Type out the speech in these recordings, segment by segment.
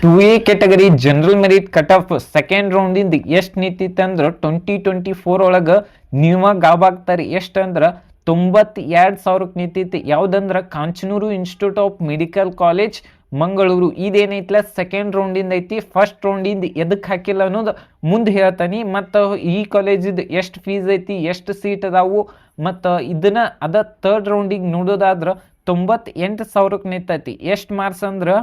2A category general merit cut off second ರೌಂಡಿಂದ ಎಷ್ಟು ನಿಂತಿತ್ತಂದ್ರೆ 2024 ಒಳಗೆ ನೀವಾಗ ಗಾಬಾಗ್ತಾರೆ ಎಷ್ಟಂದ್ರೆ 92,000ಕ್ಕೆ ನಿಂತಿತ್ತು. ಯಾವುದಂದ್ರೆ Kanchanur institute of medical college Mangalore. ಇದೇನೈತ್ಲ ಸೆಕೆಂಡ್ ರೌಂಡಿಂದ ಐತಿ. ಫಸ್ಟ್ ರೌಂಡಿಂದ ಎದಕ್ಕೆ ಹಾಕಿಲ್ಲ ಅನ್ನೋದು ಮುಂದೆ ಹೇಳ್ತಾನೆ. ಮತ್ತು ಈ ಕಾಲೇಜಿದ್ದು ಎಷ್ಟು ಫೀಸ್ ಐತಿ, ಎಷ್ಟು ಸೀಟ್ ಅದಾವು, ಮತ್ತು ಇದನ್ನ ಥರ್ಡ್ ರೌಂಡಿಗೆ ನೋಡೋದಾದ್ರೆ 98,000ಕ್ಕೆ ನಿಂತೈತಿ. ಎಷ್ಟು ಮಾರ್ಕ್ಸ್ ಅಂದ್ರೆ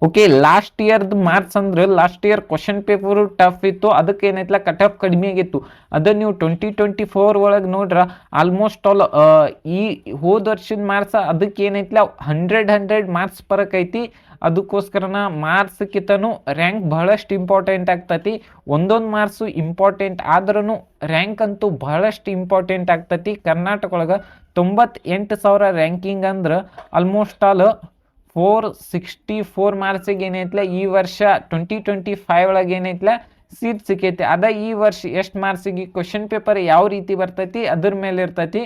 ಓಕೆ, ಲಾಸ್ಟ್ ಇಯರ್ದು ಮಾರ್ಕ್ಸ್ ಅಂದ್ರೆ last year question paper tough ಇತ್ತು, ಅದಕ್ಕೆ ಏನೈತ್ಲ ಕಟ್ ಆಫ್ ಕಡಿಮೆ ಆಗಿತ್ತು. ಅದನ್ನು ನೀವು 2024 ಒಳಗೆ ನೋಡ್ರ ಆಲ್ಮೋಸ್ಟ್ ಆಲ್ ಈ ಹೋದ ವರ್ಷದ ಮಾರ್ಕ್ಸ್ ಅದಕ್ಕೆ ಏನೈತ್ಲ 100 ಮಾರ್ಕ್ಸ್ ಪರಕ್ ಐತಿ. ಅದಕ್ಕೋಸ್ಕರನ ಮಾರ್ಕ್ಸ್ಕಿಂತನೂ ರ್ಯಾಂಕ್ ಬಹಳಷ್ಟು ಇಂಪಾರ್ಟೆಂಟ್ ಆಗ್ತತಿ. ಒಂದೊಂದು ಮಾರ್ಕ್ಸು ಇಂಪಾರ್ಟೆಂಟ್ ಆದ್ರೂ ರ್ಯಾಂಕ್ ಅಂತೂ ಬಹಳಷ್ಟು ಇಂಪಾರ್ಟೆಂಟ್ ಆಗ್ತತಿ. ಕರ್ನಾಟಕ ಒಳಗೆ 98,000 ರ್ಯಾಂಕಿಂಗ್ ಅಂದ್ರೆ ಆಲ್ಮೋಸ್ಟ್ ಆಲ್ 464 ಮಾರ್ಕ್ಸಿಗೆ ಏನೈತ್ಲ ಈ ವರ್ಷ 2025 ಒಳಗೆ ಏನೈತ್ಲ ಸೀಟ್ ಸಿಕ್ಕೈತಿ. ಈ ವರ್ಷ ಎಷ್ಟು ಮಾರ್ಕ್ಸಿಗೆ ಕ್ವಶನ್ ಪೇಪರ್ ಯಾವ ರೀತಿ ಬರ್ತೈತಿ ಅದ್ರ ಮೇಲೆ ಇರ್ತೈತಿ.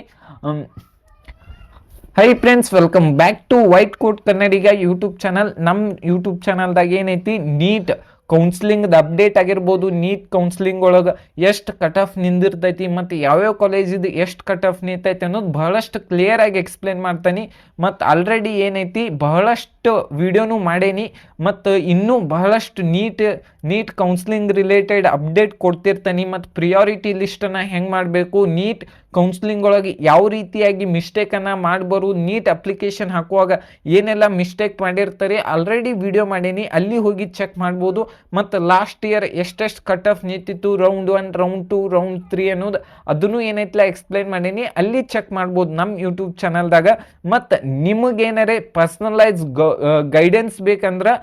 Hi friends, welcome back to white coat Kannadiga YouTube channel. ನಮ್ಮ ಯೂಟ್ಯೂಬ್ ಚಾನಲ್ದಾಗ ಏನೈತಿ ನೀಟ್ ಕೌನ್ಸಿಲಿಂಗ್ದು ಅಪ್ಡೇಟ್ ಆಗಿರ್ಬೋದು, ನೀಟ್ ಕೌನ್ಸಿಲಿಂಗ್ ಒಳಗೆ ಎಷ್ಟು ಕಟ್ ಆಫ್ ನಿಂದಿರ್ತೈತಿ ಮತ್ತು ಯಾವ್ಯಾವ ಕಾಲೇಜಿದು ಎಷ್ಟು ಕಟ್ ಆಫ್ ನಿಂತೈತಿ ಅನ್ನೋದು ಬಹಳಷ್ಟು ಕ್ಲಿಯರ್ ಆಗಿ ಎಕ್ಸ್ಪ್ಲೇನ್ ಮಾಡ್ತಾನೆ. ಮತ್ತು ಆಲ್ರೆಡಿ ಏನೈತಿ ಬಹಳಷ್ಟು ವಿಡಿಯೋನು ಮಾಡೇನಿ ಮತ್ತು ಇನ್ನೂ ಬಹಳಷ್ಟು ನೀಟ್ ಕೌನ್ಸಿಲಿಂಗ್ ರಿಲೇಟೆಡ್ ಅಪ್ಡೇಟ್ ಕೊಡ್ತಿರ್ತಾನೆ. ಮತ್ತು ಪ್ರಿಯಾರಿಟಿ ಲಿಸ್ಟನ್ನು ಹೆಂಗೆ ಮಾಡಬೇಕು, ನೀಟ್ ಕೌನ್ಸಿಲಿಂಗ್ ಒಳಗೆ ಯಾವ ರೀತಿಯಾಗಿ ಮಿಸ್ಟೇಕನ್ನು ಮಾಡಬಾರು, ನೀಟ್ ಅಪ್ಲಿಕೇಶನ್ ಹಾಕುವಾಗ ಏನೆಲ್ಲ ಮಿಸ್ಟೇಕ್ ಮಾಡಿರ್ತಾರೆ ಆಲ್ರೆಡಿ ವಿಡಿಯೋ ಮಾಡೀನಿ, ಅಲ್ಲಿ ಹೋಗಿ ಚೆಕ್ ಮಾಡ್ಬೋದು. ಮತ್ತು ಲಾಸ್ಟ್ ಇಯರ್ ಎಷ್ಟೆಷ್ಟು ಕಟ್ ಆಫ್ ನಿಂತಿತ್ತು, ರೌಂಡ್ 1, ರೌಂಡ್ 2, ರೌಂಡ್ 3 ಅನ್ನೋದು ಅದನ್ನು ಏನೈತ್ಲ ಎಕ್ಸ್ಪ್ಲೈನ್ ಮಾಡೀನಿ, ಅಲ್ಲಿ ಚೆಕ್ ಮಾಡ್ಬೋದು ನಮ್ಮ ಯೂಟ್ಯೂಬ್ ಚಾನಲ್ದಾಗ. ಮತ್ತು ನಿಮಗೇನಾರೇ ಪರ್ಸ್ನಲೈಸ್ ಗೈಡೆನ್ಸ್ ಬೇಕಂದ್ರೆ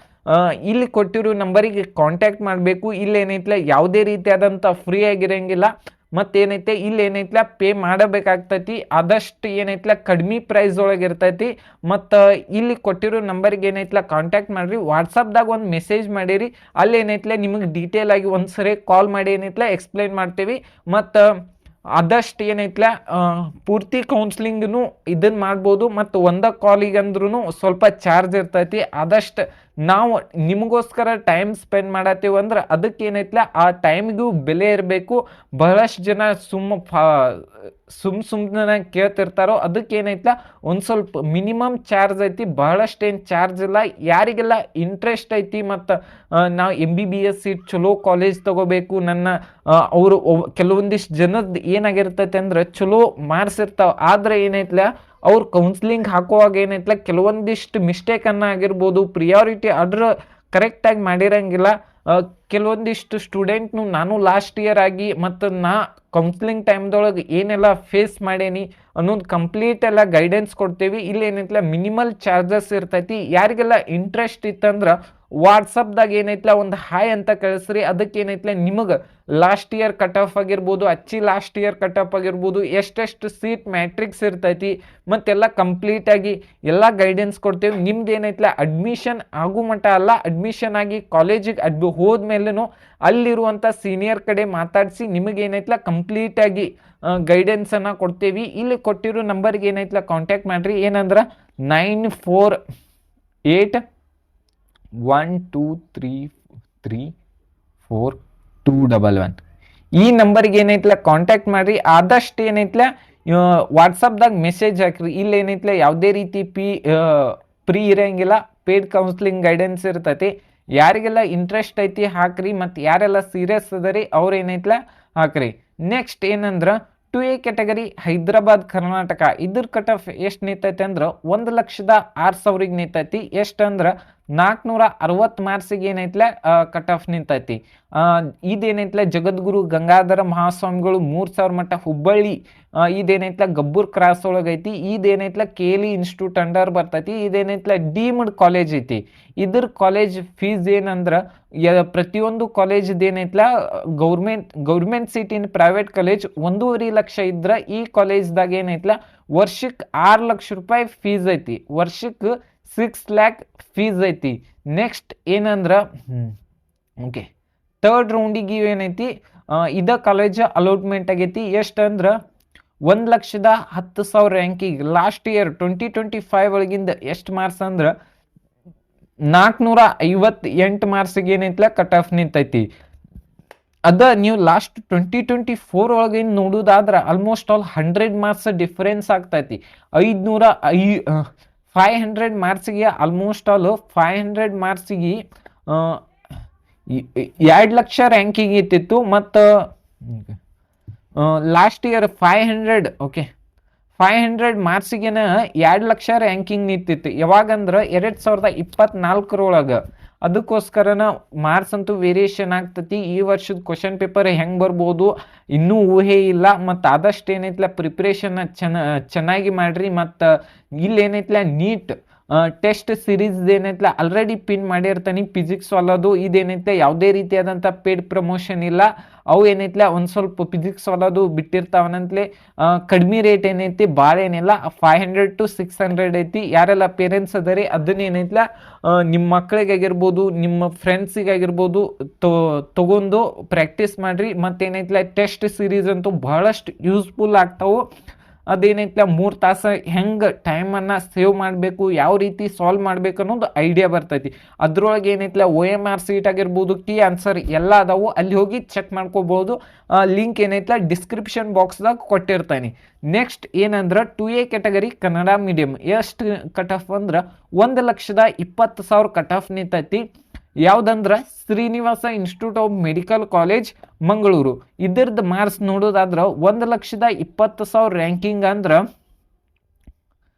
ಇಲ್ಲಿ ಕೊಟ್ಟಿರೋ ನಂಬರಿಗೆ ಕಾಂಟ್ಯಾಕ್ಟ್ ಮಾಡಬೇಕು. ಇಲ್ಲೇನೈತ್ಲ ಯಾವುದೇ ರೀತಿಯಾದಂಥ ಫ್ರೀ ಆಗಿರಂಗಿಲ್ಲ. ಮತ್ತೇನೈತೆ ಇಲ್ಲಿ ಏನೈತ್ಲ ಪೇ ಮಾಡಬೇಕಾಗ್ತೈತಿ. ಆದಷ್ಟು ಏನೈತ್ಲ ಕಡಿಮೆ ಪ್ರೈಸ್ ಒಳಗೆ ಇರ್ತೈತಿ. ಮತ್ತು ಇಲ್ಲಿ ಕೊಟ್ಟಿರೋ ನಂಬರ್ಗೆ ಏನೈತ್ಲ ಕಾಂಟ್ಯಾಕ್ಟ್ ಮಾಡಿರಿ. ವಾಟ್ಸಪ್ದಾಗ ಒಂದು ಮೆಸೇಜ್ ಮಾಡಿರಿ, ಅಲ್ಲಿ ಏನೈತ್ಲ ನಿಮಗೆ ಡೀಟೇಲ್ ಆಗಿ ಒಂದು ಸರಿ ಕಾಲ್ ಮಾಡಿ ಏನೈತ್ಲ ಎಕ್ಸ್ಪ್ಲೈನ್ ಮಾಡ್ತೀವಿ. ಮತ್ತು ಆದಷ್ಟು ಏನೈತ್ಲ ಪೂರ್ತಿ ಕೌನ್ಸಿಲಿಂಗ್ನು ಇದನ್ನು ಮಾಡ್ಬೋದು. ಮತ್ತು ಒಂದೇ ಕಾಲಿಗೆ ಅಂದ್ರೂ ಸ್ವಲ್ಪ ಚಾರ್ಜ್ ಇರ್ತೈತಿ. ಆದಷ್ಟು ನಾವು ನಿಮಗೋಸ್ಕರ ಟೈಮ್ ಸ್ಪೆಂಡ್ ಮಾಡತ್ತೀವಿ ಅಂದ್ರೆ ಅದಕ್ಕೆ ಏನೈತ್ಲ ಆ ಟೈಮ್ಗೂ ಬೆಲೆ ಇರಬೇಕು. ಬಹಳಷ್ಟು ಜನ ಸುಮ್ಮನೆ ಕೇಳ್ತಿರ್ತಾರೋ, ಅದಕ್ಕೆ ಏನೈತ್ಲ ಒಂದು ಸ್ವಲ್ಪ ಮಿನಿಮಮ್ ಚಾರ್ಜ್ ಐತಿ, ಬಹಳಷ್ಟೇನು ಚಾರ್ಜ್ ಇಲ್ಲ. ಯಾರಿಗೆಲ್ಲ ಇಂಟ್ರೆಸ್ಟ್ ಐತಿ ಮತ್ತು ನಾವು MBBS ಸೀಟ್ ಚಲೋ ಕಾಲೇಜ್ ತೊಗೋಬೇಕು, ಅವರು ಕೆಲವೊಂದಿಷ್ಟು ಜನದ ಏನಾಗಿರ್ತೈತೆ ಅಂದ್ರೆ ಚಲೋ ಮಾರ್ಕ್ಸ್ ಇರ್ತಾವೆ, ಆದರೆ ಏನೈತ್ಲ ಅವ್ರು ಕೌನ್ಸಿಲಿಂಗ್ ಹಾಕುವಾಗ ಏನೈತ್ಲ ಕೆಲವೊಂದಿಷ್ಟು ಮಿಸ್ಟೇಕನ್ನು ಆಗಿರ್ಬೋದು, ಪ್ರಿಯಾರಿಟಿ ಆರ್ಡ್ರ್ ಕರೆಕ್ಟಾಗಿ ಮಾಡಿರಂಗಿಲ್ಲ. ಕೆಲವೊಂದಿಷ್ಟು ಸ್ಟೂಡೆಂಟ್ನು ನಾನು ಲಾಸ್ಟ್ ಇಯರ್ ಆಗಿ ಮತ್ತು ಕೌನ್ಸಿಲಿಂಗ್ ಟೈಮ್ದೊಳಗೆ ಏನೆಲ್ಲ ಫೇಸ್ ಮಾಡೇನಿ ಅನ್ನೋದು ಕಂಪ್ಲೀಟ್ ಎಲ್ಲ ಗೈಡೆನ್ಸ್ ಕೊಡ್ತೇವೆ. ಇಲ್ಲಿ ಏನೈತ್ಲ ಮಿನಿಮಲ್ ಚಾರ್ಜಸ್ ಇರ್ತೈತಿ. ಯಾರಿಗೆಲ್ಲ ಇಂಟ್ರೆಸ್ಟ್ ಇತ್ತಂದ್ರೆ ವಾಟ್ಸಪ್ದಾಗ ಏನೈತ್ಲ ಒಂದು ಹಾಯ್ ಅಂತ ಕಳಿಸ್ರಿ. ಅದಕ್ಕೆ ಏನೈತ್ಲ ನಿಮಗೆ ಲಾಸ್ಟ್ ಇಯರ್ ಕಟ್ ಆಫ್ ಆಗಿರ್ಬೋದು, ಲಾಸ್ಟ್ ಇಯರ್ ಕಟ್ ಆಫ್ ಆಗಿರ್ಬೋದು, ಎಷ್ಟೆಷ್ಟು ಸೀಟ್ ಮ್ಯಾಟ್ರಿಕ್ಸ್ ಇರ್ತೈತಿ ಮತ್ತೆಲ್ಲ ಕಂಪ್ಲೀಟಾಗಿ ಎಲ್ಲ ಗೈಡೆನ್ಸ್ ಕೊಡ್ತೇವೆ. ನಿಮ್ದು ಏನೈತ್ಲ ಅಡ್ಮಿಷನ್ ಆಗೋ ಮಟ್ಟ ಅಲ್ಲ, ಅಡ್ಮಿಷನ್ ಆಗಿ ಕಾಲೇಜಿಗೆ ಹೋದ್ಮೇಲೂ ಅಲ್ಲಿರುವಂಥ ಸೀನಿಯರ್ ಕಡೆ ಮಾತಾಡಿಸಿ ನಿಮಗೇನೈತ್ಲ ಕಂಪ್ಲೀಟಾಗಿ ಗೈಡೆನ್ಸನ್ನು ಕೊಡ್ತೇವೆ. ಇಲ್ಲಿ ಕೊಟ್ಟಿರೋ ನಂಬರ್ಗೆ ಏನೈತ್ಲ ಕಾಂಟ್ಯಾಕ್ಟ್ ಮಾಡಿರಿ. ಏನಂದ್ರೆ 9481233211 ಈ ನಂಬರ್ಗೆ ಏನೈತ್ಲ ಕಾಂಟ್ಯಾಕ್ಟ್ ಮಾಡಿರಿ. ಆದಷ್ಟು ಏನೈತ್ಲ ವಾಟ್ಸಪ್ದಾಗ ಮೆಸೇಜ್ ಹಾಕ್ರಿ. ಇಲ್ಲಿ ಏನೈತ್ಲ ಯಾವುದೇ ರೀತಿ ಫ್ರೀ ಇರೋಂಗಿಲ್ಲ, ಪೇಡ್ ಕೌನ್ಸಿಲಿಂಗ್ ಗೈಡೆನ್ಸ್ ಇರ್ತೈತಿ. ಯಾರಿಗೆಲ್ಲ ಇಂಟ್ರೆಸ್ಟ್ ಐತಿ ಹಾಕ್ರಿ, ಮತ್ತು ಯಾರೆಲ್ಲ ಸೀರಿಯಸ್ ಅದರಿ ಅವ್ರು ಏನೈತ್ಲ ಹಾಕ್ರಿ. ನೆಕ್ಸ್ಟ್ ಏನಂದ್ರೆ 2A ಕ್ಯಾಟಗರಿ ಹೈದರಾಬಾದ್ ಕರ್ನಾಟಕ, ಇದ್ರ ಕಟ್ ಆಫ್ ಎಷ್ಟು ನಿಂತೈತೆ ಅಂದ್ರೆ 1,06,000ಗೆ ನಿಂತೈತಿ. ಎಷ್ಟಂದ್ರೆ 460 ಮಾರ್ಕ್ಸಿಗೆ ಏನೈತ್ಲ ಕಟ್ ಆಫ್ ನಿಂತೈತಿ. ಇದೇನೈತ್ಲ ಜಗದ್ಗುರು ಗಂಗಾಧರ ಮಹಾಸ್ವಾಮಿಗಳು 3,000 ಮಟ್ಟ ಹುಬ್ಬಳ್ಳಿ, ಇದೇನೈತ್ಲ ಗಬ್ಬೂರ್ ಕ್ರಾಸ್ ಒಳಗೈತಿ. ಇದೇನೈತ್ಲ KLE ಇನ್ಸ್ಟಿಟ್ಯೂಟ್ ಅಂಡರ್ ಬರ್ತೈತಿ. ಇದೇನೈತ್ಲ ಡೀಮ್ಡ್ ಕಾಲೇಜ್ ಐತಿ. ಇದ್ರ ಕಾಲೇಜ್ ಫೀಸ್ ಏನಂದ್ರೆ ಪ್ರತಿಯೊಂದು ಕಾಲೇಜ್ದು ಏನೈತ್ಲ government seat in private college 1.5 lakh ಇದ್ರೆ ಈ ಕಾಲೇಜ್ದಾಗ ಏನೈತ್ಲ ವರ್ಷಕ್ಕೆ 6 ಲಕ್ಷ ರೂಪಾಯಿ ಫೀಸ್ ಐತಿ, ವರ್ಷಕ್ಕೆ 6 lakh ಫೀಸ್ ಐತಿ. ನೆಕ್ಸ್ಟ್ ಏನಂದ್ರೆ ಓಕೆ ಥರ್ಡ್ ರೌಂಡಿಗೆ ಏನೈತಿ ಇದ ಕಾಲೇಜ್ ಅಲಾಟ್ಮೆಂಟ್ ಆಗೈತಿ. ಎಷ್ಟಂದ್ರೆ 1,10,000 ರ್ಯಾಂಕಿಗೆ ಲಾಸ್ಟ್ ಇಯರ್ 2025 ಒಳಗಿಂದ ಎಷ್ಟು ಮಾರ್ಕ್ಸ್ ಅಂದ್ರೆ 458 ಮಾರ್ಕ್ಸಿಗೆ ಏನೈತ್ಲ ಕಟ್ ಆಫ್ ನಿಂತೈತಿ. ಅದ ನೀವು ಲಾಸ್ಟ್ 2024 ಒಳಗೆ ನೋಡುದಾದ್ರ ಆಲ್ಮೋಸ್ಟ್ ಆಲ್ 100 ಮಾರ್ಕ್ಸ್ ಡಿಫರೆನ್ಸ್ ಆಗ್ತೈತಿ. 500 ಮಾರ್ಕ್ಸಿಗೆ ಆಲ್ಮೋಸ್ಟ್ ಆಲ್ 500 ಮಾರ್ಕ್ಸಿಗೆ 2 ಲಕ್ಷ ರ್ಯಾಂಕಿಂಗ್ ಇತ್ತಿತ್ತು. ಮತ್ತು ಲಾಸ್ಟ್ ಇಯರ್ 500 ಮಾರ್ಕ್ಸಿಗೆನ 2 ಲಕ್ಷ ರ್ಯಾಂಕಿಂಗ್ ನಿಂತಿತ್ತು. ಯಾವಾಗಂದ್ರೆ 2024 ಅದಕ್ಕೋಸ್ಕರನ ಮಾರ್ಕ್ಸ್ ಅಂತೂ ವೇರಿಯೇಷನ್ ಆಗ್ತತಿ. ಈ ವರ್ಷದ ಕ್ವಶನ್ ಪೇಪರ್ ಹೆಂಗೆ ಬರ್ಬೋದು ಇನ್ನೂ ಊಹೆ ಇಲ್ಲ. ಮತ್ತು ಆದಷ್ಟು ಏನೈತ್ಲ ಪ್ರಿಪ್ರೇಷನ್ ಚೆನ್ನಾಗಿ ಮಾಡ್ರಿ. ಮತ್ತು ಇಲ್ಲಿ ಏನೈತ್ಲ ನೀಟ್ ಟೆಸ್ಟ್ ಸಿರೀಸ್ ಏನೈತ್ಲ ಆಲ್ರೆಡಿ ಪಿನ್ ಮಾಡಿರ್ತಾನೆ. ಫಿಸಿಕ್ಸ್ ವಾಲದು ಇದೇನೈತೆ ಯಾವುದೇ ರೀತಿಯಾದಂಥ ಪೇಡ್ ಪ್ರಮೋಷನ್ ಇಲ್ಲ. ಅವು ಏನೈತ್ಲ ಒಂದು ಸ್ವಲ್ಪ ಫಿಸಿಕ್ಸ್ ವಾಲದು ಬಿಟ್ಟಿರ್ತಾವನಂತಲೇ. ಕಡಿಮೆ ರೇಟ್ ಏನೈತಿ ಭಾಳ ಏನಿಲ್ಲ, 500 to 600 ಐತಿ. ಯಾರೆಲ್ಲ ಪೇರೆಂಟ್ಸ್ ಅದರಿ ಅದನ್ನೇನೈತ್ಲ ನಿಮ್ಮ ಮಕ್ಕಳಿಗಾಗಿರ್ಬೋದು ನಿಮ್ಮ ಫ್ರೆಂಡ್ಸಿಗಾಗಿರ್ಬೋದು ತಗೊಂಡು ಪ್ರಾಕ್ಟೀಸ್ ಮಾಡಿರಿ. ಮತ್ತೇನೈತ್ಲ ಟೆಸ್ಟ್ ಸೀರೀಸ್ ಅಂತೂ ಬಹಳಷ್ಟು ಯೂಸ್ಫುಲ್ ಆಗ್ತಾವೆ. ಅದೇನೈತ್ಲ 3 ತಾಸು ಹೆಂಗೆ ಟೈಮನ್ನು ಸೇವ್ ಮಾಡಬೇಕು, ಯಾವ ರೀತಿ ಸಾಲ್ವ್ ಮಾಡಬೇಕು ಅನ್ನೋದು ಐಡಿಯಾ ಬರ್ತೈತಿ. ಅದ್ರೊಳಗೆ ಏನೈತ್ಲ OMR ಸೀಟ್ ಆಗಿರ್ಬೋದು, ಕೀ ಆನ್ಸರ್ ಎಲ್ಲ ಅದಾವು, ಅಲ್ಲಿ ಹೋಗಿ ಚೆಕ್ ಮಾಡ್ಕೋಬಹುದು. ಲಿಂಕ್ ಏನೈತ್ಲ ಡಿಸ್ಕ್ರಿಪ್ಷನ್ ಬಾಕ್ಸ್ದಾಗ ಕೊಟ್ಟಿರ್ತಾನೆ. ನೆಕ್ಸ್ಟ್ ಏನಂದ್ರೆ 2A ಕ್ಯಾಟಗರಿ ಕನ್ನಡ ಮೀಡಿಯಂ ಎಷ್ಟು ಕಟ್ ಆಫ್ ಅಂದ್ರೆ 1,20,000 ಕಟ್ ಆಫ್ ನಿಂತೈತಿ. ಯಾವುದಂದ್ರೆ Srinivasa institute of medical college Mangaluru. ಇದ್ರದ್ದು ಮಾರ್ಕ್ಸ್ ನೋಡೋದಾದ್ರೆ 1,20,000 ರ್ಯಾಂಕಿಂಗ್ ಅಂದ್ರೆ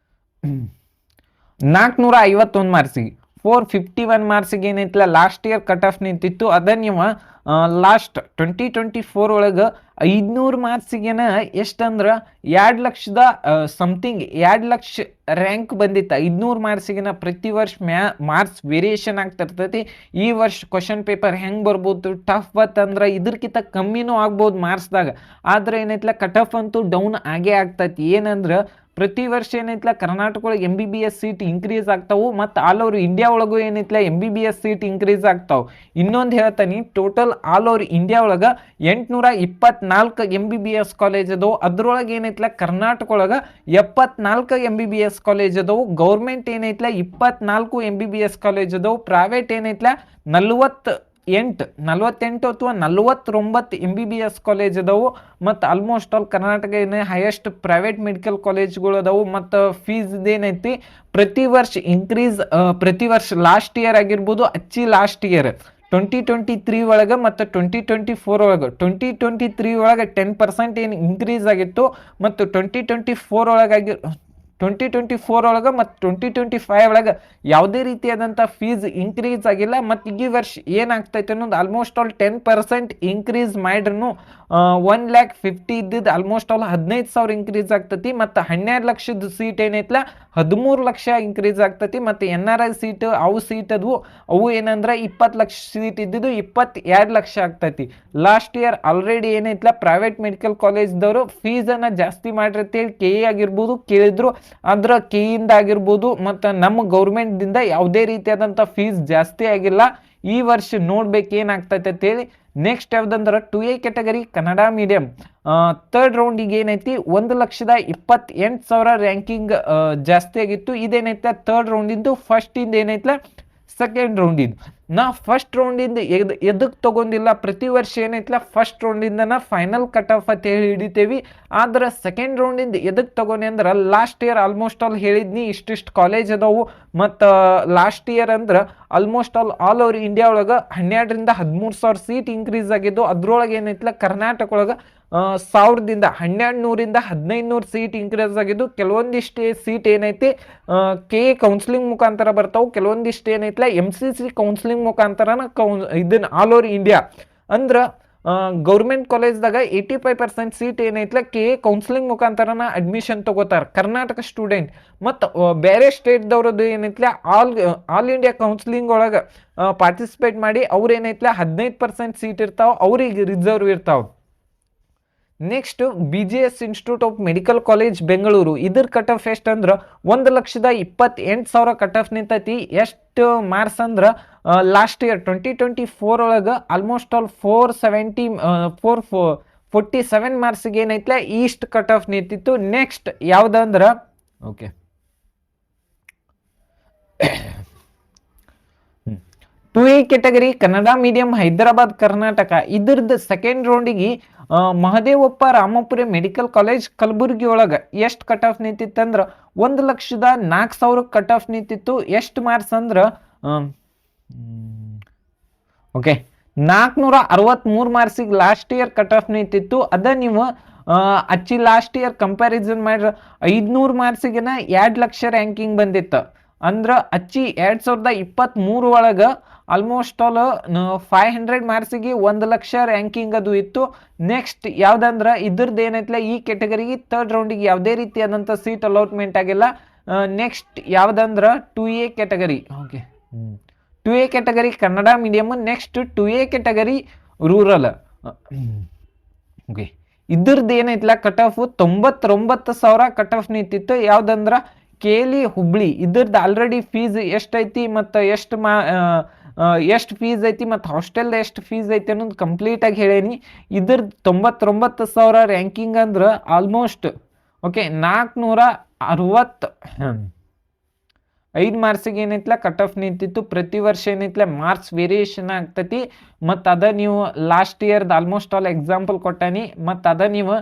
451 ಮಾರ್ಕ್ಸಿಗೆ 451 ಮಾರ್ಕ್ಸಿಗೆ ಏನೈತಿಲ್ಲ ಲಾಸ್ಟ್ ಇಯರ್ ಕಟ್ ಆಫ್ ನಿಂತಿತ್ತು. ಅದ ನೀವು ಲಾಸ್ಟ್ 2024 ಒಳಗೆ 500 ಮಾರ್ಕ್ಸಿಗೆನ ಎಷ್ಟಂದ್ರೆ 2 ಲಕ್ಷದ ಸಮಥಿಂಗ್ 2 ಲಕ್ಷ ರ್ಯಾಂಕ್ ಬಂದಿತ್ತು. 500 ಮಾರ್ಕ್ಸಿಗೆನ ಪ್ರತಿ ವರ್ಷ ಮಾರ್ಕ್ಸ್ ವೇರಿಯೇಷನ್ ಆಗ್ತಿರ್ತೈತಿ. ಈ ವರ್ಷ ಕ್ವಶನ್ ಪೇಪರ್ ಹೆಂಗೆ ಬರ್ಬೋದು, ಟಫ್ ಬತ್ತಂದ್ರೆ ಇದ್ರಕ್ಕಿಂತ ಕಮ್ಮಿನೂ ಆಗ್ಬೋದು ಮಾರ್ಕ್ಸ್ದಾಗ. ಆದ್ರೆ ಏನೈತಿಲ್ಲ ಕಟ್ ಆಫ್ ಅಂತೂ ಡೌನ್ ಆಗೇ ಆಗ್ತೈತಿ. ಏನಂದ್ರೆ ಪ್ರತಿ ವರ್ಷ ಏನೈತ್ಲ ಕರ್ನಾಟಕ ಒಳಗೆ MBBS ಸೀಟ್ ಇನ್ಕ್ರೀಸ್ ಆಗ್ತಾವು. ಮತ್ತು ಆಲ್ ಓವರ್ ಇಂಡಿಯಾ ಒಳಗೂ ಏನೈತ್ಲ MBBS ಸೀಟ್ ಇನ್ಕ್ರೀಸ್ ಆಗ್ತಾವೆ. ಇನ್ನೊಂದು ಹೇಳ್ತಾನೆ, ಟೋಟಲ್ ಆಲ್ ಓವರ್ ಇಂಡಿಯಾ ಒಳಗೆ 824 MBBS ಕಾಲೇಜ್ ಅದಾವು. ಅದ್ರೊಳಗೆ ಏನೈತ್ಲ ಕರ್ನಾಟಕ ಒಳಗೆ 74 MBBS ಕಾಲೇಜ್ ಅದಾವು. ಗೌರ್ಮೆಂಟ್ ಏನೈತ್ಲ 24 MBBS ಕಾಲೇಜ್ ಅದಾವು. ಪ್ರೈವೇಟ್ ಏನೈತ್ಲ 48 ಅಥವಾ 49 MBBS ಕಾಲೇಜ್ ಅದಾವು. ಮತ್ತು ಆಲ್ಮೋಸ್ಟ್ ಆಲ್ ಕರ್ನಾಟಕ ಏನೇ ಹೈಯೆಸ್ಟ್ ಪ್ರೈವೇಟ್ ಮೆಡಿಕಲ್ ಕಾಲೇಜ್ಗಳು ಅದಾವು. ಮತ್ತು ಫೀಸ್ ಏನೈತಿ ಪ್ರತಿ ವರ್ಷ ಇನ್ಕ್ರೀಸ್, ಪ್ರತಿ ವರ್ಷ ಲಾಸ್ಟ್ ಇಯರ್ ಆಗಿರ್ಬೋದು ಲಾಸ್ಟ್ ಇಯರ್ 2023 ಒಳಗೆ ಮತ್ತು 2024 ಒಳಗೆ 2023 ಒಳಗೆ 10% ಏನು ಇನ್ಕ್ರೀಸ್ ಆಗಿತ್ತು. ಮತ್ತು 2024 ಒಳಗೆ ಮತ್ತು 2025 ಒಳಗೆ ಯಾವುದೇ ರೀತಿಯಾದಂಥ ಫೀಸ್ ಇನ್ಕ್ರೀಸ್ ಆಗಿಲ್ಲ. ಮತ್ತು ಈ ವರ್ಷ ಏನಾಗ್ತೈತೆ ಅನ್ನೋದು ಆಲ್ಮೋಸ್ಟ್ ಆಲ್ 10% ಇನ್ಕ್ರೀಸ್ ಮಾಡ್ರೂ 1,50,000 ಇದ್ದಿದ್ದು ಆಲ್ಮೋಸ್ಟ್ ಆಲ್ 15,000 ಇನ್ಕ್ರೀಸ್ ಆಗ್ತೈತಿ. ಮತ್ತು 12 ಲಕ್ಷದ ಸೀಟ್ ಏನೈತ್ಲ 13 ಲಕ್ಷ ಇನ್ಕ್ರೀಸ್ ಆಗ್ತೈತಿ. ಮತ್ತು NRI ಸೀಟ್ ಸೀಟ್ ಅವು ಏನಂದ್ರೆ 20 ಲಕ್ಷ ಸೀಟ್ ಇದ್ದಿದ್ದು 22 ಲಕ್ಷ ಆಗ್ತೈತಿ. ಲಾಸ್ಟ್ ಇಯರ್ ಆಲ್ರೆಡಿ ಏನೈತ್ಲ ಪ್ರೈವೇಟ್ ಮೆಡಿಕಲ್ ಕಾಲೇಜ್ದವರು ಫೀಸನ್ನು ಜಾಸ್ತಿ ಮಾಡಿರ್ತೇಳಿ KE ಆಗಿರ್ಬೋದು ಕೇಳಿದ್ರು. ಆದ್ರೆ KEಯಿಂದ ಆಗಿರ್ಬೋದು ಮತ್ತು ನಮ್ಮ ಗೌರ್ಮೆಂಟ್ದಿಂದ ಯಾವುದೇ ರೀತಿಯಾದಂಥ ಫೀಸ್ ಜಾಸ್ತಿ ಆಗಿಲ್ಲ. ಈ ವರ್ಷ ನೋಡ್ಬೇಕು ಏನಾಗ್ತೈತೆ ಅಂತೇಳಿ. ನೆಕ್ಸ್ಟ್ ಯಾವ್ದಂದ್ರೆ 2A category Kannada medium third ರೌಂಡಿಗೆ ಏನೈತಿ 1,28,000 ರ್ಯಾಂಕಿಂಗ್ ಜಾಸ್ತಿ ಆಗಿತ್ತು. ಇದೇನೈತೆ ಥರ್ಡ್ ರೌಂಡಿಂದು. ಫಸ್ಟ್ ಇಂದ ಏನೈತ್ಲ ಸೆಕೆಂಡ್ ರೌಂಡಿಂದು. ನಾ ಫಸ್ಟ್ ರೌಂಡಿಂದ ಎದಕ್ಕೆ ತಗೊಂಡಿಲ್ಲ, ಪ್ರತಿ ವರ್ಷ ಏನೈತ್ಲ ಫಸ್ಟ್ ರೌಂಡಿಂದನ ಫೈನಲ್ ಕಟ್ ಆಫ್ ಅಂತ ಹೇಳಿ ಹಿಡಿತೇವಿ. ಆದ್ರೆ ಸೆಕೆಂಡ್ ರೌಂಡಿಂದ ಎದಕ್ಕೆ ತಗೊಂಡಿ ಅಂದ್ರೆ ಲಾಸ್ಟ್ ಇಯರ್ ಆಲ್ಮೋಸ್ಟ್ ಆಲ್ ಹೇಳಿದ್ನಿ ಇಷ್ಟಿಷ್ಟು ಕಾಲೇಜ್ ಅದಾವು. ಮತ್ತು ಲಾಸ್ಟ್ ಇಯರ್ ಅಂದ್ರೆ ಆಲ್ಮೋಸ್ಟ್ ಆಲ್ ಓವರ್ ಇಂಡಿಯಾ ಒಳಗೆ 12,000 ರಿಂದ 13,000 ಸೀಟ್ ಇನ್ಕ್ರೀಸ್ ಆಗಿದ್ದು. ಅದ್ರೊಳಗೆ ಏನೈತ್ಲ ಕರ್ನಾಟಕ ಒಳಗೆ 1,000ದಿಂದ 1,200ರಿಂದ 1,500 ಸೀಟ್ ಇನ್ಕ್ರೀಸ್ ಆಗಿದ್ದು. ಕೆಲವೊಂದಿಷ್ಟು ಸೀಟ್ ಏನೈತಿ KE ಕೌನ್ಸಿಲಿಂಗ್ ಮುಖಾಂತರ ಬರ್ತಾವೆ, ಕೆಲವೊಂದಿಷ್ಟು ಏನೈತ್ಲ MCC ಕೌನ್ಸಿಲಿಂಗ್ ಮುಖಾಂತರನ ಇದನ್ನ ಆಲ್ ಓವರ್ ಇಂಡಿಯಾ ಅಂದ್ರೆ ಗೌರ್ಮೆಂಟ್ ಕಾಲೇಜ್ದಾಗ 85% ಸೀಟ್ ಏನೈತ್ಲ KE ಕೌನ್ಸಿಲಿಂಗ್ ಮುಖಾಂತರನ ಅಡ್ಮಿಷನ್ ತಗೋತಾರೆ ಕರ್ನಾಟಕ ಸ್ಟೂಡೆಂಟ್. ಮತ್ತು ಬೇರೆ ಸ್ಟೇಟ್ದವ್ರದ್ದು ಏನೈತ್ಲ ಆಲ್ ಇಂಡಿಯಾ ಕೌನ್ಸಿಲಿಂಗ್ ಒಳಗೆ ಪಾರ್ಟಿಸಿಪೇಟ್ ಮಾಡಿ ಅವ್ರು ಏನೈತ್ಲ 15% ಸೀಟ್ ಇರ್ತಾವೆ, ಅವ್ರಿಗೆ ರಿಸರ್ವ್ ಇರ್ತಾವೆ. Next BGS institute of medical college Bengaluru. ಇದ್ರ ಕಟ್ ಆಫ್ ಎಷ್ಟು ಅಂದ್ರೆ 1,28,000 ಕಟ್ ಆಫ್ ನಿಂತೈತಿ. ಎಷ್ಟು ಮಾರ್ಕ್ಸ್ ಅಂದ್ರೆ ಲಾಸ್ಟ್ ಇಯರ್ 2024 ಒಳಗೆ ಆಲ್ಮೋಸ್ಟ್ ಆಲ್ 447 ಮಾರ್ಕ್ಸ್ಗೆ ಏನೈತ್ಲ ಈಸ್ಟ್ ಕಟ್ ಆಫ್ ನಿಂತಿತ್ತು. ನೆಕ್ಸ್ಟ್ ಯಾವ್ದಂದ್ರೆ ಕ್ಯಾಟಗರಿ ಕನ್ನಡ ಮೀಡಿಯಂ ಹೈದರಾಬಾದ್ ಕರ್ನಾಟಕ ಇದ್ರದ್ದು ಸೆಕೆಂಡ್ ರೌಂಡಿಗೆ ಮಹದೇವಪ್ಪ ರಾಮಪುರ ಮೆಡಿಕಲ್ ಕಾಲೇಜ್ ಕಲಬುರ್ಗಿ ಒಳಗೆ ಎಷ್ಟು ಕಟ್ ಆಫ್ ನಿಂತಿತ್ತಂದ್ರೆ 1,04,000 ಕಟ್ ಆಫ್ ನಿಂತಿತ್ತು. ಎಷ್ಟು ಮಾರ್ಕ್ಸ್ ಅಂದ್ರೆ ಓಕೆ 463 ಮಾರ್ಕ್ಸಿಗೆ ಲಾಸ್ಟ್ ಇಯರ್ ಕಟ್ ಆಫ್ ನಿಂತಿತ್ತು. ಅದ ನೀವು ಅಚ್ಚಿ ಲಾಸ್ಟ್ ಇಯರ್ ಕಂಪ್ಯಾರಿಸನ್ ಮಾಡ್ರೆ 500 ಮಾರ್ಕ್ಸಿಗೆನ 2 ಲಕ್ಷ ರ್ಯಾಂಕಿಂಗ್ ಬಂದಿತ್ತು. ಅಂದ್ರೆ ಅಚ್ಚಿ 2023 ಒಳಗೆ ಆಲ್ಮೋಸ್ಟ್ ಆಲ್ 500 ಮಾರ್ಕ್ಸಿಗೆ 1 ಲಕ್ಷ ರ್ಯಾಂಕಿಂಗ್ ಅದು ಇತ್ತು. ನೆಕ್ಸ್ಟ್ ಯಾವ್ದಂದ್ರೆ ಇದ್ರದ್ದು ಏನೈತಿಲ್ಲ ಈ ಕ್ಯಾಟಗರಿಗೆ ಥರ್ಡ್ ರೌಂಡಿಗೆ ಯಾವುದೇ ರೀತಿಯಾದಂಥ ಸೀಟ್ ಅಲಾಟ್ಮೆಂಟ್ ಆಗಿಲ್ಲ. ನೆಕ್ಸ್ಟ್ ಯಾವ್ದಂದ್ರೆ 2A category. Okay 2A category Kannada medium. Next 2A category rural. Okay ಇದ್ರದ್ದು ಏನೈತಿಲ್ಲ ಕಟ್ ಆಫ್ 99,000 ಕಟ್ ಆಫ್ ನಿಂತಿತ್ತು. ಯಾವ್ದಂದ್ರೆ KLE ಹುಬ್ಳಿ. ಇದ್ರದ್ದು ಆಲ್ರೆಡಿ ಫೀಸ್ ಎಷ್ಟೈತಿ ಮತ್ತು ಎಷ್ಟು ಫೀಸ್ ಐತಿ ಮತ್ತು ಹಾಸ್ಟೆಲ್ದ ಎಷ್ಟು ಫೀಸ್ ಐತಿ ಅನ್ನೋದು ಕಂಪ್ಲೀಟ್ ಆಗಿ ಹೇಳೇನಿ. ಇದ್ರದ್ದು 99,000 ರ್ಯಾಂಕಿಂಗ್ ಅಂದ್ರೆ ಆಲ್ಮೋಸ್ಟ್ ಓಕೆ 465 ಮಾರ್ಕ್ಸಿಗೆ ಏನೈತಿಲ್ಲ ಕಟ್ ಆಫ್ ನಿಂತಿತ್ತು. ಪ್ರತಿ ವರ್ಷ ಏನೈತಿಲ್ಲ ಮಾರ್ಕ್ಸ್ ವೇರಿಯೇಷನ್ ಆಗ್ತೈತಿ. ಮತ್ತು ಅದ ನೀವು ಲಾಸ್ಟ್ ಇಯರ್ದು ಆಲ್ಮೋಸ್ಟ್ ಆಲ್ ಎಕ್ಸಾಂಪಲ್ ಕೊಟ್ಟಾನಿ. ಮತ್ತು ಅದ ನೀವು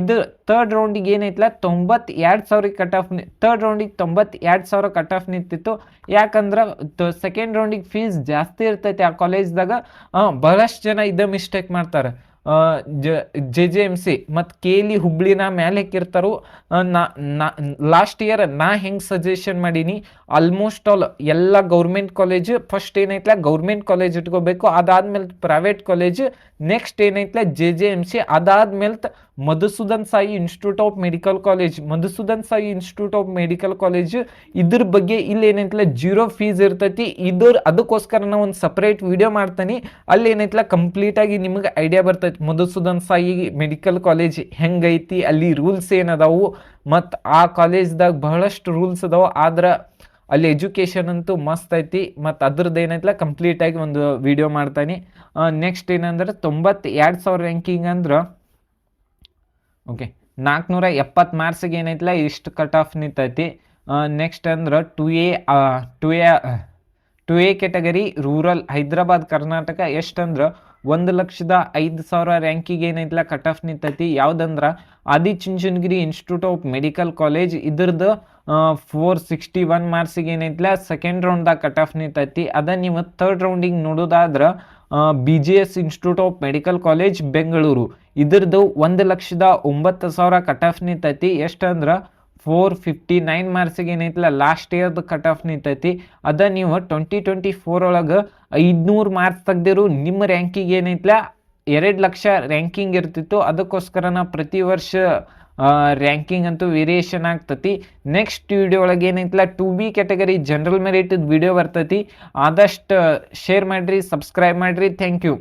ಇದು ಥರ್ಡ್ ರೌಂಡಿಗೆ ಏನೈತಿಲ್ಲ 92,000 ಕಟ್ ಆಫ್ ಥರ್ಡ್ ರೌಂಡಿಗೆ 92,000 ಕಟ್ ಆಫ್ ನಿಂತಿತ್ತು. ಯಾಕಂದ್ರೆ ಸೆಕೆಂಡ್ ರೌಂಡಿಗೆ ಫೀಸ್ ಜಾಸ್ತಿ ಇರ್ತೈತಿ ಆ ಕಾಲೇಜ್ದಾಗ. ಬಹಳಷ್ಟು ಜನ ಇದೇ ಮಿಸ್ಟೇಕ್ ಮಾಡ್ತಾರೆ. JJMC ಮತ್ತು KLE ಹುಬ್ಳಿನ ಮೇಲೆ ಹಾಕಿರ್ತಾರೋ. ಲಾಸ್ಟ್ ಇಯರ್ ನಾ ಹೆಂಗೆ ಸಜೆಷನ್ ಮಾಡೀನಿ ಆಲ್ಮೋಸ್ಟ್ ಆಲ್ ಎಲ್ಲ ಗೌರ್ಮೆಂಟ್ ಕಾಲೇಜ್ ಫಸ್ಟ್ ಏನೈತಿಲ್ಲ ಗೌರ್ಮೆಂಟ್ ಕಾಲೇಜ್ ಇಟ್ಕೋಬೇಕು. ಅದಾದ್ಮೇಲೆ ಪ್ರೈವೇಟ್ ಕಾಲೇಜ್. ನೆಕ್ಸ್ಟ್ ಏನೈತಿಲ್ಲ JJMC. ಅದಾದ್ಮೇಲೆ Madhusudan Sai institute of medical college. Madhusudan Sai institute of medical college ಇದ್ರ ಬಗ್ಗೆ ಇಲ್ಲಿ ಏನೈತಿಲ್ಲ 0 ಫೀಸ್ ಇರ್ತೈತಿ. ಅದಕ್ಕೋಸ್ಕರ ನಾ ಒಂದು ಸಪ್ರೇಟ್ ವಿಡಿಯೋ ಮಾಡ್ತೀನಿ. ಅಲ್ಲಿ ಏನೈತಿಲ್ಲ ಕಂಪ್ಲೀಟ್ ಆಗಿ ನಿಮಗೆ ಐಡಿಯಾ ಬರ್ತೈತಿ ಮಧುಸೂದನ್ ಸಾಯಿ ಮೆಡಿಕಲ್ ಕಾಲೇಜ್ ಹೆಂಗೈತಿ, ಅಲ್ಲಿ ರೂಲ್ಸ್ ಏನದಾವು ಮತ್ತು ಆ ಕಾಲೇಜ್ದಾಗ ಬಹಳಷ್ಟು ರೂಲ್ಸ್ ಅದಾವು. ಆದ್ರೆ ಅಲ್ಲಿ ಎಜುಕೇಷನ್ ಅಂತೂ ಮಸ್ತ್ ಐತಿ. ಮತ್ತು ಅದ್ರದ್ದು ಏನೈತಿಲ್ಲ ಕಂಪ್ಲೀಟ್ ಆಗಿ ಒಂದು ವಿಡಿಯೋ ಮಾಡ್ತಾನೆ. ನೆಕ್ಸ್ಟ್ ಏನಂದ್ರೆ 92,000 ರ್ಯಾಂಕಿಂಗ್ ಅಂದ್ರೆ ಓಕೆ 470 ಮಾರ್ಕ್ಸಿಗೆ ಏನೈತಿಲ್ಲ ಇಷ್ಟು ಕಟ್ ಆಫ್ ನಿಂತೈತಿ. ನೆಕ್ಸ್ಟ್ ಅಂದ್ರೆ 2A category rural Hyderabad Karnataka ಎಷ್ಟಂದ್ರೆ 1,05,000 ರ್ಯಾಂಕಿಗೆ ಏನೈತಿಲ್ಲ ಕಟ್ ಆಫ್ ನಿಂತೈತಿ. ಯಾವುದಂದ್ರೆ Adichunchanagiri institute of medical college. ಇದ್ರದ್ದು 461 ಮಾರ್ಕ್ಸಿಗೆ ಏನೈತಿಲ್ಲ ಸೆಕೆಂಡ್ ರೌಂಡ್ದಾಗ ಕಟ್ ಆಫ್ ನಿಂತೈತಿ. ಅದ ನೀವು ಥರ್ಡ್ ರೌಂಡಿಗೆ ನೋಡೋದಾದ್ರೆ BGS institute of medical college Bengaluru. ಇದ್ರದ್ದು 1,09,000 ಕಟ್ ಆಫ್ ನಿಂತೈತಿ. ಎಷ್ಟಂದ್ರೆ 459 ಮಾರ್ಕ್ಸಿಗೆ ಏನೈತಿಲ್ಲ ಲಾಸ್ಟ್ ಇಯರ್ದು ಕಟ್ ಆಫ್ ನಿಂತೈತಿ. ಅದ ನೀವು 2024 ಒಳಗೆ 500 ಮಾರ್ಕ್ಸ್ ತೆಗ್ದಿರು ನಿಮ್ಮ ರ್ಯಾಂಕಿಗೆ ಏನೈತಿಲ್ಲ 2 ಲಕ್ಷ ರ್ಯಾಂಕಿಂಗ್ ಇರ್ತಿತ್ತು. ಅದಕ್ಕೋಸ್ಕರ ನಾ ಪ್ರತಿ ವರ್ಷ ರ್ಯಾಂಕಿಂಗ್ ಅಂತೂ ವೇರಿಯೇಷನ್ ಆಗ್ತತಿ. ನೆಕ್ಸ್ಟ್ ವಿಡಿಯೋ ಒಳಗೆ ಏನೈತಿಲ್ಲ 2B category general merit video ಬರ್ತೈತಿ. ಆದಷ್ಟು ಶೇರ್ ಮಾಡಿರಿ, ಸಬ್ಸ್ಕ್ರೈಬ್ ಮಾಡಿರಿ. Thank you.